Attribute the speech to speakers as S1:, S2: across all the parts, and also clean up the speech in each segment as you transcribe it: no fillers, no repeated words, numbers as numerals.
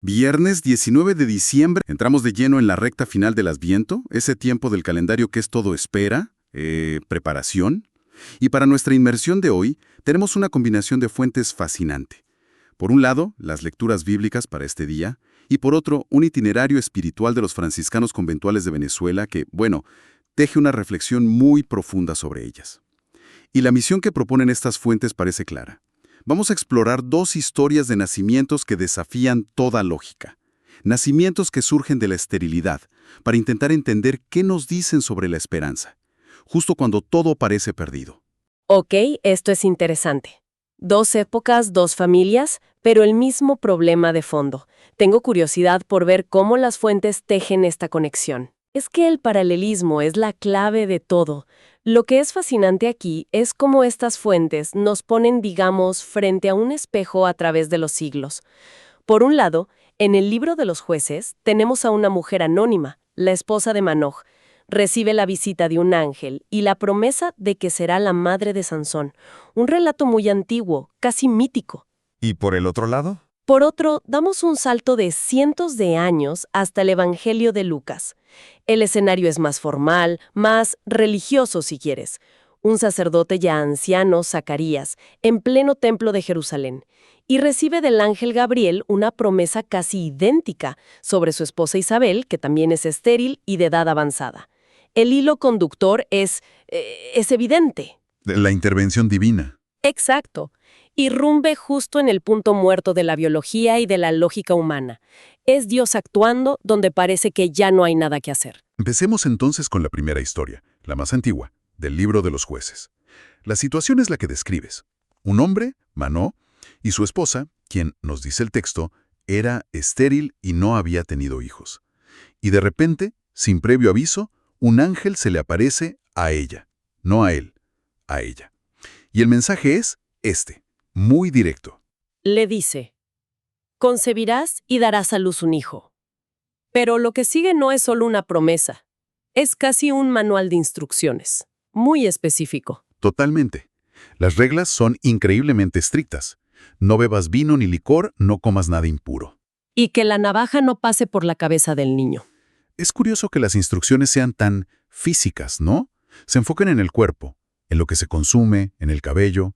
S1: Viernes 19 de diciembre, entramos de lleno en la recta final del Adviento, ese tiempo del calendario que es todo espera, preparación. Y para nuestra inmersión de hoy, tenemos una combinación de fuentes fascinante. Por un lado, las lecturas bíblicas para este día, y por otro, un itinerario espiritual de los franciscanos conventuales de Venezuela que, teje una reflexión muy profunda sobre ellas. Y la misión que proponen estas fuentes parece clara. Vamos a explorar dos historias de nacimientos que desafían toda lógica. Nacimientos que surgen de la esterilidad, para intentar entender qué nos dicen sobre la esperanza, justo cuando todo parece perdido.
S2: Ok, esto es interesante. Dos épocas, dos familias, pero el mismo problema de fondo. Tengo curiosidad por ver cómo las fuentes tejen esta conexión. Es que el paralelismo es la clave de todo. Lo que es fascinante aquí es cómo estas fuentes nos ponen, digamos, frente a un espejo a través de los siglos. Por un lado, en el libro de los jueces tenemos a una mujer anónima, la esposa de Manoc. Recibe la visita de un ángel y la promesa de que será la madre de Sansón. Un relato muy antiguo, casi mítico.
S3: ¿Y por el otro lado?
S2: Por otro, damos un salto de cientos de años hasta el Evangelio de Lucas. El escenario es más formal, más religioso si quieres. Un sacerdote ya anciano, Zacarías, en pleno templo de Jerusalén, y recibe del ángel Gabriel una promesa casi idéntica sobre su esposa Isabel, que también es estéril y de edad avanzada. El hilo conductor es evidente.
S1: La intervención divina.
S2: Exacto. Irrumpe justo en el punto muerto de la biología y de la lógica humana. Es Dios actuando donde parece que ya no hay nada que hacer.
S1: Empecemos entonces con la primera historia, la más antigua, del libro de los jueces. La situación es la que describes. Un hombre, Manoc, y su esposa, quien, nos dice el texto, era estéril y no había tenido hijos. Y de repente, sin previo aviso, un ángel se le aparece a ella, no a él, a ella. Y el mensaje es muy directo.
S2: Le dice: concebirás y darás a luz un hijo. Pero lo que sigue no es solo una promesa, es casi un manual de instrucciones, muy específico.
S1: Totalmente. Las reglas son increíblemente estrictas. No bebas vino ni licor, no comas nada impuro.
S2: Y que la navaja no pase por la cabeza del niño.
S1: Es curioso que las instrucciones sean tan físicas, ¿no? Se enfoquen en el cuerpo, en lo que se consume, en el cabello.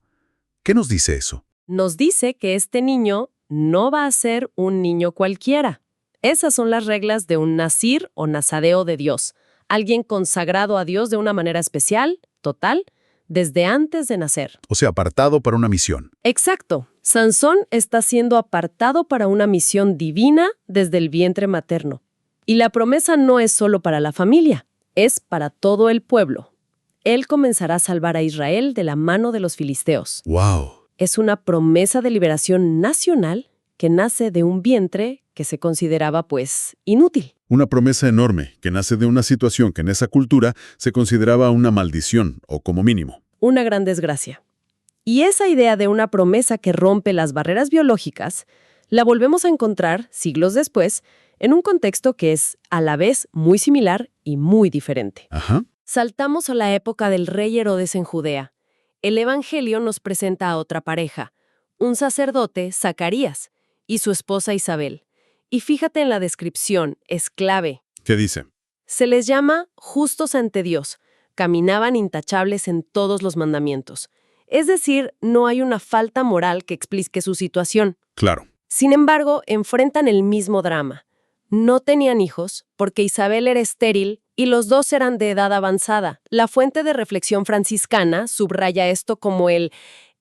S1: ¿Qué nos dice eso?
S2: Nos dice que este niño no va a ser un niño cualquiera. Esas son las reglas de un nazir o nazareo de Dios, alguien consagrado a Dios de una manera especial, total, desde antes de nacer.
S1: O sea, apartado para una misión.
S2: Exacto. Sansón está siendo apartado para una misión divina desde el vientre materno. Y la promesa no es solo para la familia, es para todo el pueblo. Él comenzará a salvar a Israel de la mano de los filisteos.
S1: ¡Wow!
S2: Es una promesa de liberación nacional que nace de un vientre que se consideraba, inútil.
S1: Una promesa enorme que nace de una situación que en esa cultura se consideraba una maldición, o como mínimo.
S2: Una gran desgracia. Y esa idea de una promesa que rompe las barreras biológicas la volvemos a encontrar, siglos después, en un contexto que es a la vez muy similar y muy diferente.
S1: Ajá.
S2: Saltamos a la época del rey Herodes en Judea. El Evangelio nos presenta a otra pareja, un sacerdote, Zacarías, y su esposa Isabel. Y fíjate en la descripción, es clave.
S1: ¿Qué dice?
S2: Se les llama justos ante Dios, caminaban intachables en todos los mandamientos. Es decir, no hay una falta moral que explique su situación.
S1: Claro.
S2: Sin embargo, enfrentan el mismo drama. No tenían hijos porque Isabel era estéril y los dos eran de edad avanzada. La fuente de reflexión franciscana subraya esto como el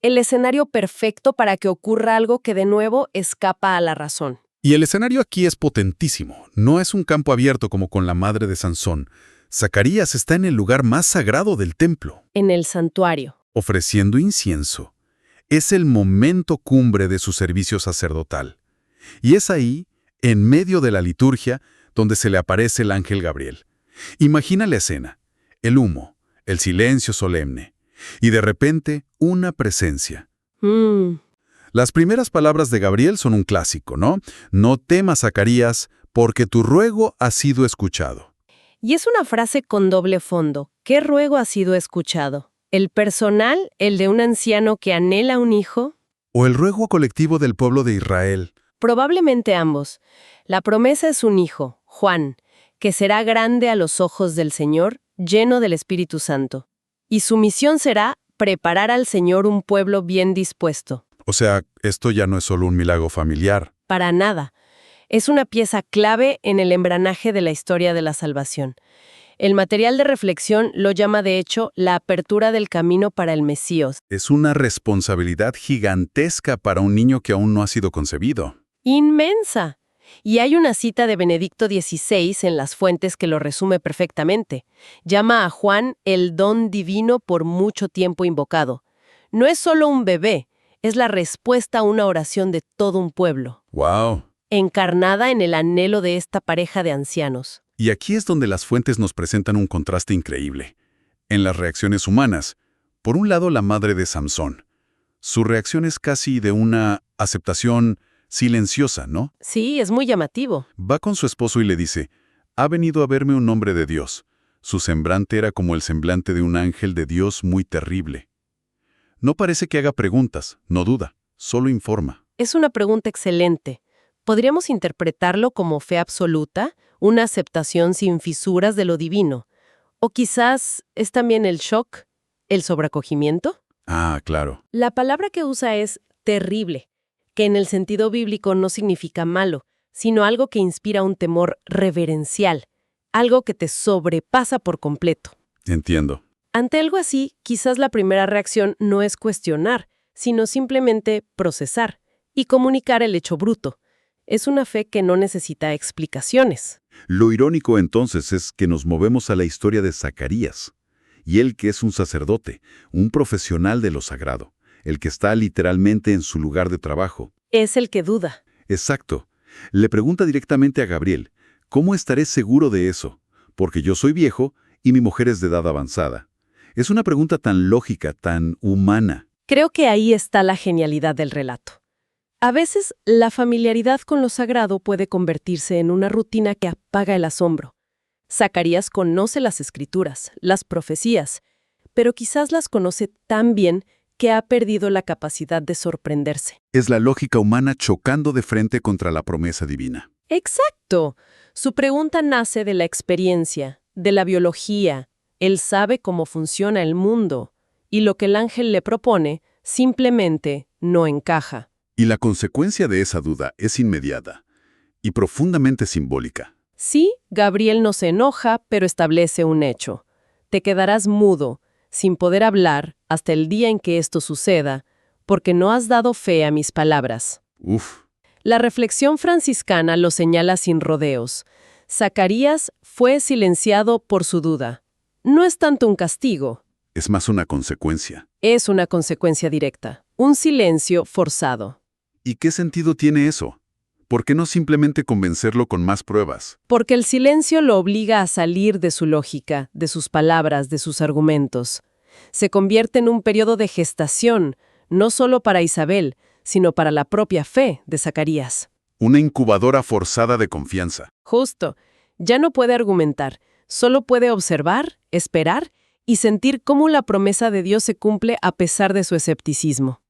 S2: escenario perfecto para que ocurra algo que de nuevo escapa a la razón.
S1: Y el escenario aquí es potentísimo. No es un campo abierto como con la madre de Sansón. Zacarías está en el lugar más sagrado del templo,
S2: En el santuario.
S1: ofreciendo incienso. Es el momento cumbre de su servicio sacerdotal. Y es ahí, en medio de la liturgia, donde se le aparece el ángel Gabriel. Imagina la escena, el humo, el silencio solemne, y de repente una presencia. Las primeras palabras de Gabriel son un clásico, ¿no? No temas, Zacarías, porque tu ruego ha sido escuchado.
S2: Y es una frase con doble fondo. ¿Qué ruego ha sido escuchado? ¿El personal, el de un anciano que anhela un hijo?
S1: O el ruego colectivo del pueblo de Israel,
S2: Probablemente ambos. La promesa es un hijo, Juan, que será grande a los ojos del Señor, lleno del Espíritu Santo. Y su misión será preparar al Señor un pueblo bien dispuesto.
S1: O sea, esto ya no es solo un milagro familiar.
S2: Para nada. Es una pieza clave en el engranaje de la historia de la salvación. El material de reflexión lo llama de hecho la apertura del camino para el Mesías.
S1: Es una responsabilidad gigantesca para un niño que aún no ha sido concebido.
S2: ¡Inmensa! Y hay una cita de Benedicto XVI en las fuentes que lo resume perfectamente. Llama a Juan el don divino por mucho tiempo invocado. No es solo un bebé, es la respuesta a una oración de todo un pueblo,
S1: ¡Wow!
S2: encarnada en el anhelo de esta pareja de ancianos.
S1: Y aquí es donde las fuentes nos presentan un contraste increíble. En las reacciones humanas, por un lado la madre de Samsón. Su reacción es casi de una aceptación silenciosa, ¿no?
S2: Sí, es muy llamativo.
S1: Va con su esposo y le dice, «Ha venido a verme un hombre de Dios». Su semblante era como el semblante de un ángel de Dios muy terrible. No parece que haga preguntas, no duda, solo informa.
S2: Es una pregunta excelente. ¿Podríamos interpretarlo como fe absoluta, una aceptación sin fisuras de lo divino? ¿O quizás es también el shock, el sobreacogimiento?
S1: Ah, claro.
S2: La palabra que usa es terrible, que en el sentido bíblico no significa malo, sino algo que inspira un temor reverencial, algo que te sobrepasa por completo.
S1: Entiendo.
S2: Ante algo así, quizás la primera reacción no es cuestionar, sino simplemente procesar y comunicar el hecho bruto. Es una fe que no necesita explicaciones.
S1: Lo irónico entonces es que nos movemos a la historia de Zacarías, y él que es un sacerdote, un profesional de lo sagrado, el que está literalmente en su lugar de trabajo.
S2: Es el que duda.
S1: Exacto. Le pregunta directamente a Gabriel, ¿cómo estaré seguro de eso? Porque yo soy viejo y mi mujer es de edad avanzada. Es una pregunta tan lógica, tan humana.
S2: Creo que ahí está la genialidad del relato. A veces, la familiaridad con lo sagrado puede convertirse en una rutina que apaga el asombro. Zacarías conoce las escrituras, las profecías, pero quizás las conoce tan bien que ha perdido la capacidad de sorprenderse.
S1: Es la lógica humana chocando de frente contra la promesa divina.
S2: ¡Exacto! Su pregunta nace de la experiencia, de la biología. Él sabe cómo funciona el mundo, y lo que el ángel le propone simplemente no encaja.
S1: Y la consecuencia de esa duda es inmediata y profundamente simbólica.
S2: Sí, Gabriel no se enoja, pero establece un hecho. Te quedarás mudo, sin poder hablar, hasta el día en que esto suceda, porque no has dado fe a mis palabras.
S1: Uf,
S2: La reflexión franciscana lo señala sin rodeos. Zacarías fue silenciado por su duda. No es tanto un castigo,
S1: es más una consecuencia.
S2: es una consecuencia directa, un silencio forzado.
S1: ¿Y qué sentido tiene eso? ¿Por qué no simplemente convencerlo con más pruebas?
S2: Porque el silencio lo obliga a salir de su lógica, de sus palabras, de sus argumentos. Se convierte en un periodo de gestación, no solo para Isabel, sino para la propia fe de Zacarías.
S1: Una incubadora forzada de confianza.
S2: Justo, ya no puede argumentar, solo puede observar, esperar y sentir cómo la promesa de Dios se cumple a pesar de su escepticismo.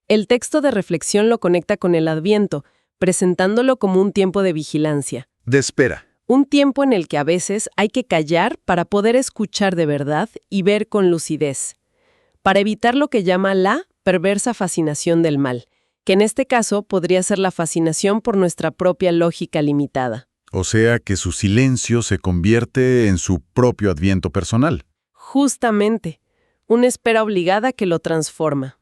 S2: El texto de reflexión lo conecta con el Adviento, presentándolo como un tiempo de vigilancia.
S1: De espera.
S2: Un tiempo en el que a veces hay que callar para poder escuchar de verdad y ver con lucidez, para evitar lo que llama la perversa fascinación del mal, que en este caso podría ser la fascinación por nuestra propia lógica limitada.
S1: O sea que su silencio se convierte en su propio adviento personal.
S2: Justamente, una espera obligada que lo transforma.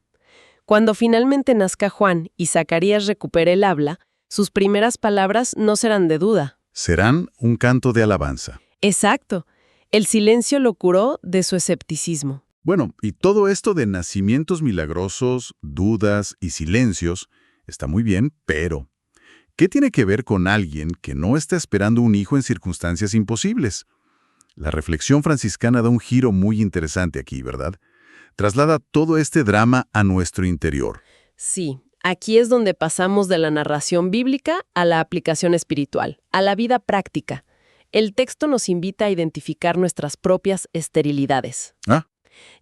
S2: Cuando finalmente nazca Juan y Zacarías recupere el habla, sus primeras palabras no serán de duda.
S1: Serán un canto de alabanza.
S2: Exacto. El silencio lo curó de su escepticismo.
S1: Bueno, y todo esto de nacimientos milagrosos, dudas y silencios está muy bien, pero ¿qué tiene que ver con alguien que no está esperando un hijo en circunstancias imposibles? La reflexión franciscana da un giro muy interesante aquí, ¿verdad? Traslada todo este drama a nuestro interior.
S2: Sí, aquí es donde pasamos de la narración bíblica a la aplicación espiritual, a la vida práctica. El texto nos invita a identificar nuestras propias esterilidades.
S1: Ah,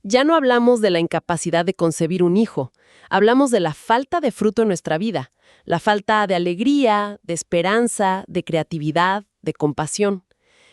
S2: Ya no hablamos de la incapacidad de concebir un hijo, hablamos de la falta de fruto en nuestra vida, la falta de alegría, de esperanza, de creatividad, de compasión.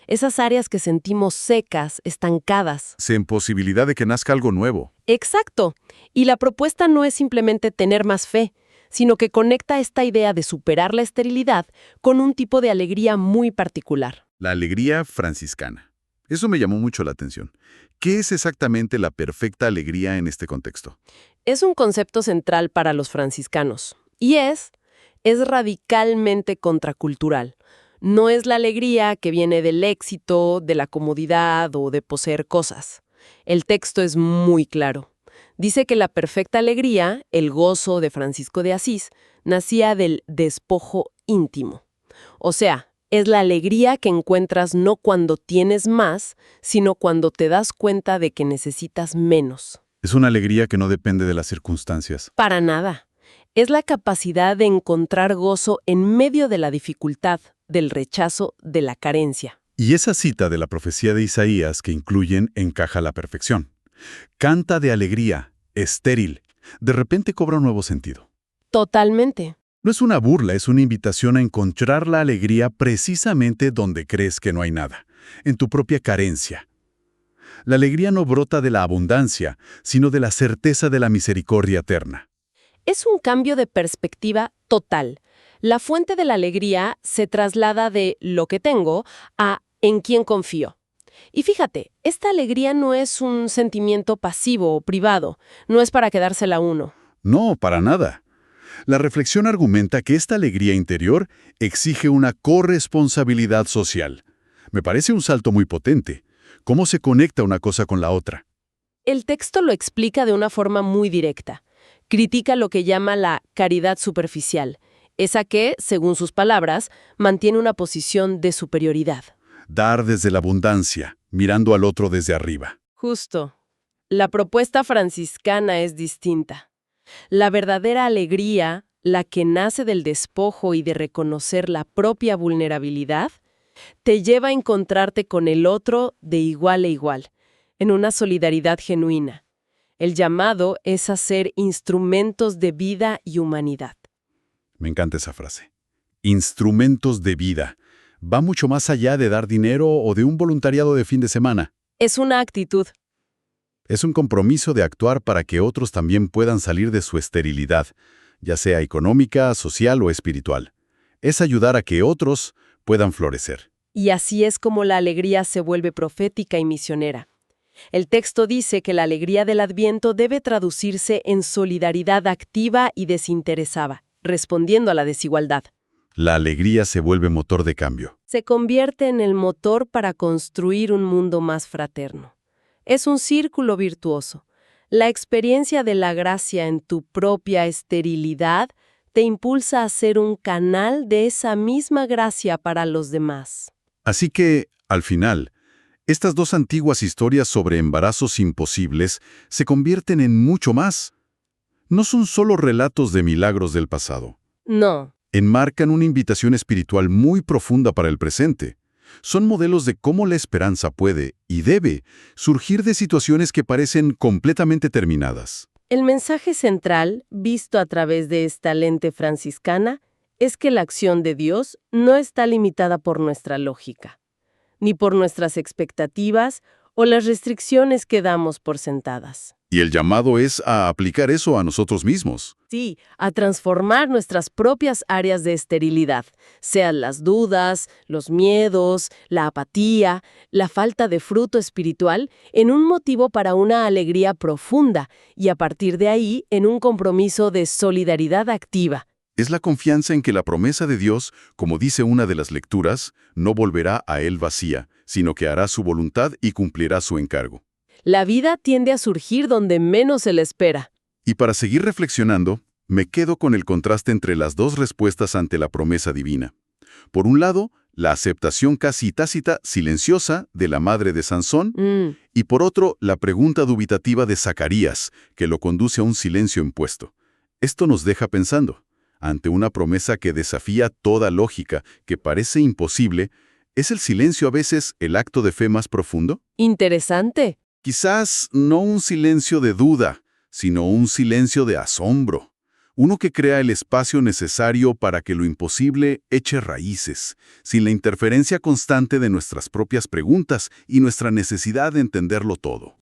S2: Esas áreas que sentimos secas, estancadas.
S1: Sin posibilidad de que nazca algo nuevo.
S2: Exacto. Y la propuesta no es simplemente tener más fe, sino que conecta esta idea de superar la esterilidad con un tipo de alegría muy particular.
S1: La alegría franciscana. Eso me llamó mucho la atención. ¿Qué es exactamente la perfecta alegría en este contexto?
S2: Es un concepto central para los franciscanos y es radicalmente contracultural. No es la alegría que viene del éxito, de la comodidad o de poseer cosas. El texto es muy claro. Dice que la perfecta alegría, el gozo de Francisco de Asís, nacía del despojo íntimo. O sea, es la alegría que encuentras no cuando tienes más, sino cuando te das cuenta de que necesitas menos.
S1: Es una alegría que no depende de las circunstancias.
S2: Para nada. Es la capacidad de encontrar gozo en medio de la dificultad, del rechazo, de la carencia.
S1: Y esa cita de la profecía de Isaías que incluyen encaja a la perfección. Canta de alegría, estéril. De repente cobra un nuevo sentido.
S2: Totalmente.
S1: No es una burla, es una invitación a encontrar la alegría precisamente donde crees que no hay nada, en tu propia carencia. La alegría no brota de la abundancia, sino de la certeza de la misericordia eterna.
S2: Es un cambio de perspectiva total. La fuente de la alegría se traslada de lo que tengo a en quién confío. Y fíjate, esta alegría no es un sentimiento pasivo o privado, no es para quedársela uno.
S1: No, para nada. La reflexión argumenta que esta alegría interior exige una corresponsabilidad social. Me parece un salto muy potente. ¿Cómo se conecta una cosa con la otra?
S2: El texto lo explica de una forma muy directa. Critica lo que llama la caridad superficial, esa que, según sus palabras, mantiene una posición de superioridad.
S1: Dar desde la abundancia, mirando al otro desde arriba.
S2: Justo. La propuesta franciscana es distinta. La verdadera alegría, la que nace del despojo y de reconocer la propia vulnerabilidad, te lleva a encontrarte con el otro de igual a igual, en una solidaridad genuina. El llamado es a ser instrumentos de vida y humanidad.
S1: Me encanta esa frase. Instrumentos de vida. Va mucho más allá de dar dinero o de un voluntariado de fin de semana.
S2: Es una actitud.
S1: Es un compromiso de actuar para que otros también puedan salir de su esterilidad, ya sea económica, social o espiritual. Es ayudar a que otros puedan florecer.
S2: Y así es como la alegría se vuelve profética y misionera. El texto dice que la alegría del Adviento debe traducirse en solidaridad activa y desinteresada, respondiendo a la desigualdad.
S1: La alegría se vuelve motor de cambio.
S2: Se convierte en el motor para construir un mundo más fraterno. Es un círculo virtuoso. La experiencia de la gracia en tu propia esterilidad te impulsa a ser un canal de esa misma gracia para los demás.
S1: Así que, al final, estas dos antiguas historias sobre embarazos imposibles se convierten en mucho más. No son solo relatos de milagros del pasado.
S2: No.
S1: Enmarcan una invitación espiritual muy profunda para el presente. Son modelos de cómo la esperanza puede, y debe, surgir de situaciones que parecen completamente terminadas.
S2: El mensaje central, visto a través de esta lente franciscana, es que la acción de Dios no está limitada por nuestra lógica, ni por nuestras expectativas o las restricciones que damos por sentadas.
S1: Y el llamado es a aplicar eso a nosotros mismos.
S2: Sí, a transformar nuestras propias áreas de esterilidad, sean las dudas, los miedos, la apatía, la falta de fruto espiritual, en un motivo para una alegría profunda y a partir de ahí en un compromiso de solidaridad activa.
S1: Es la confianza en que la promesa de Dios, como dice una de las lecturas, no volverá a Él vacía, sino que hará su voluntad y cumplirá su encargo.
S2: La vida tiende a surgir donde menos se le espera.
S1: Y para seguir reflexionando, me quedo con el contraste entre las dos respuestas ante la promesa divina. Por un lado, la aceptación casi tácita, silenciosa, de la madre de Sansón, y por otro, la pregunta dubitativa de Zacarías, que lo conduce a un silencio impuesto. Esto nos deja pensando. Ante una promesa que desafía toda lógica, que parece imposible, ¿es el silencio a veces el acto de fe más profundo?
S2: Interesante.
S1: Quizás no un silencio de duda, sino un silencio de asombro. Uno que crea el espacio necesario para que lo imposible eche raíces, sin la interferencia constante de nuestras propias preguntas y nuestra necesidad de entenderlo todo.